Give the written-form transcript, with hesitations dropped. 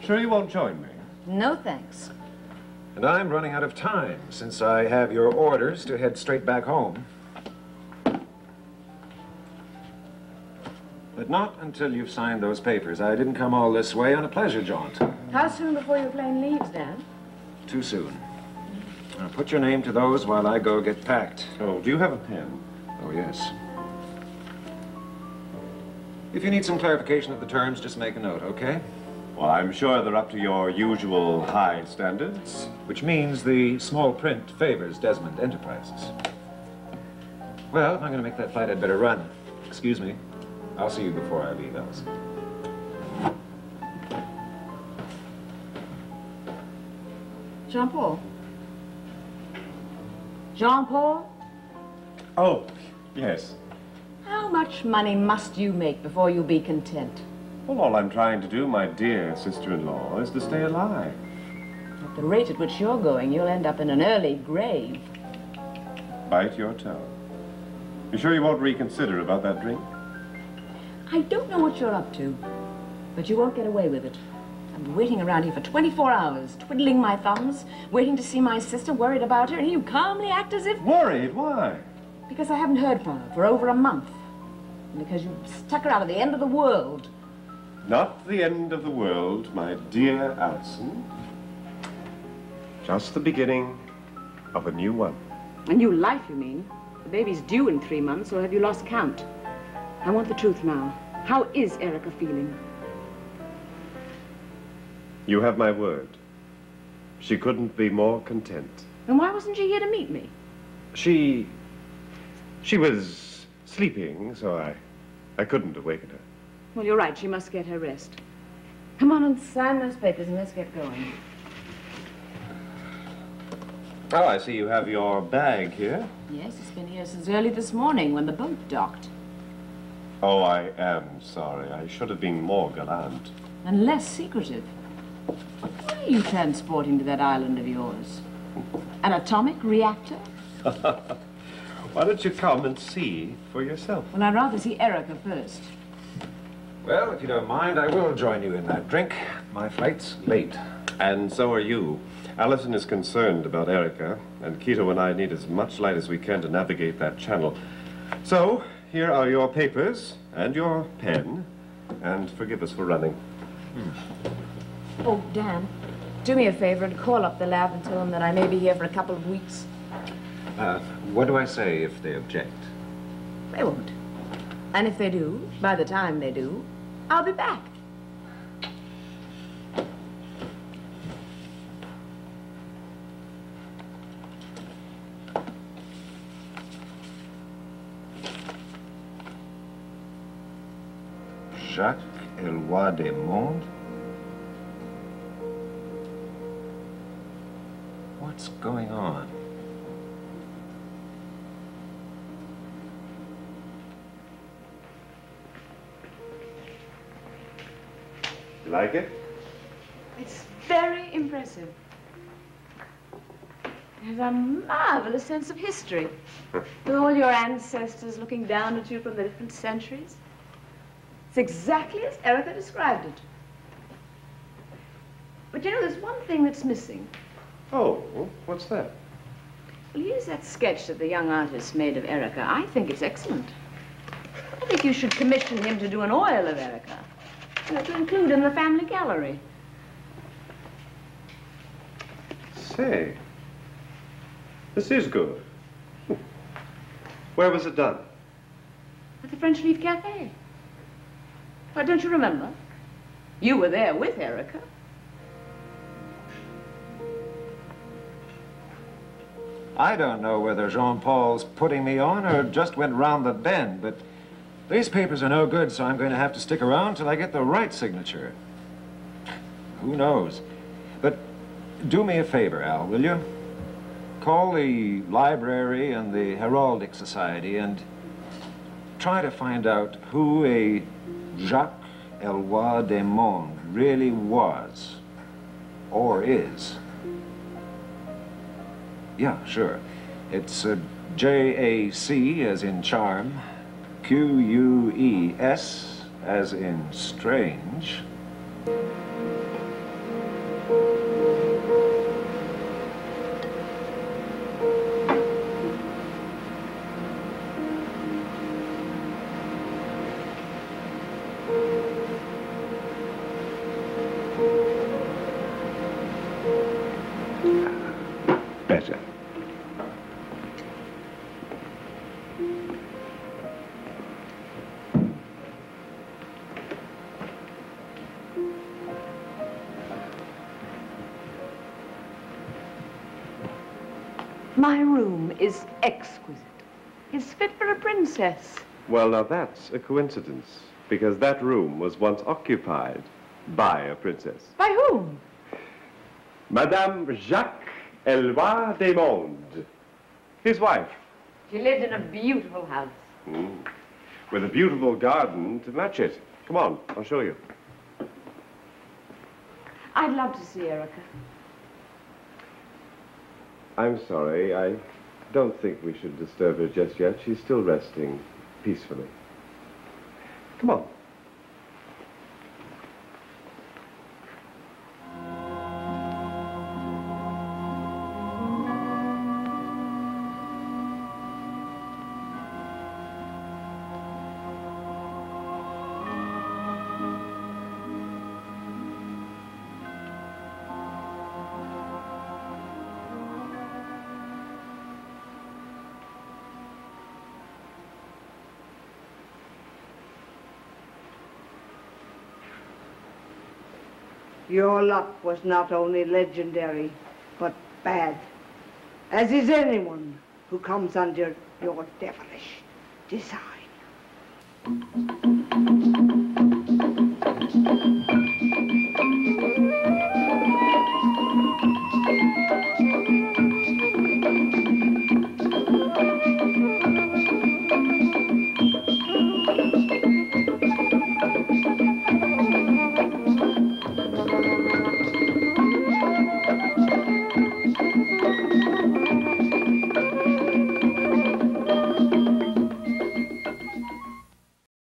Sure you won't join me? No, thanks. And I'm running out of time, since I have your orders to head straight back home. But not until you've signed those papers. I didn't come all this way on a pleasure jaunt. How soon before your plane leaves, Dan? Too soon. Now put your name to those while I go get packed. Oh, do you have a pen? Oh, yes. If you need some clarification of the terms, just make a note, okay? Well, I'm sure they're up to your usual high standards. Which means the small print favors Desmond Enterprises. Well, if I'm going to make that flight, I'd better run. Excuse me. I'll see you before I leave, Alice. Jean-Paul? Jean-Paul? Oh, yes. How much money must you make before you be content? Well, all I'm trying to do, my dear sister-in-law, is to stay alive. At the rate at which you're going, you'll end up in an early grave. Bite your tongue. You sure you won't reconsider about that drink? I don't know what you're up to, but you won't get away with it. I've been waiting around here for 24 hours, twiddling my thumbs, waiting to see my sister, worried about her, and you calmly act as if... Worried? Why? Because I haven't heard from her for over a month. And because you stuck her out at the end of the world. Not the end of the world, my dear Alison. Just the beginning of a new one. A new life, you mean? The baby's due in 3 months, or have you lost count? I want the truth now. How is Erica feeling? You have my word. She couldn't be more content. Then why wasn't she here to meet me? She was sleeping, so I couldn't awaken her. Well, you're right. She must get her rest. Come on and sign those papers and let's get going. Oh, I see you have your bag here. Yes, it's been here since early this morning when the boat docked. Oh, I am sorry. I should have been more gallant. And less secretive. What are you transporting to that island of yours? An atomic reactor? Why don't you come and see for yourself? Well, I'd rather see Erica first. Well, if you don't mind, I will join you in that drink. My flight's late. And so are you. Allison is concerned about Erica, and Quito and I need as much light as we can to navigate that channel. So, here are your papers and your pen, and forgive us for running. Oh, Dan, do me a favor and call up the lab and tell them that I may be here for a couple of weeks. What do I say if they object? They won't. And if they do, by the time they do, I'll be back. Jacques Eloi des Mondes? What's going on? You like it? It's very impressive. It has a marvelous sense of history. With all your ancestors looking down at you from the different centuries. It's exactly as Erica described it. But you know, there's one thing that's missing. Oh, what's that? Well, here's that sketch that the young artist made of Erica. I think it's excellent. I think you should commission him to do an oil of Erica. You know, to include in the family gallery. Say, this is good. Where was it done? At the French Leaf Cafe. Why, don't you remember? You were there with Erica. I don't know whether Jean-Paul's putting me on or just went round the bend, but these papers are no good, so I'm going to have to stick around till I get the right signature. Who knows? But do me a favor, Al, will you? Call the library and the Heraldic Society and try to find out who a Jacques Eloi des Mondes really was, or is. Yeah, sure. It's J-A-C as in charm, Q-U-E-S as in strange. My room is exquisite. It's fit for a princess. Well, now that's a coincidence, because that room was once occupied by a princess. By whom? Madame Jacques Eloi Desmondes, his wife. She lived in a beautiful house. With a beautiful garden to match it. Come on, I'll show you. I'd love to see Erica. I'm sorry, I don't think we should disturb her just yet. She's still resting peacefully. Come on. Your luck was not only legendary, but bad, as is anyone who comes under your devilish design.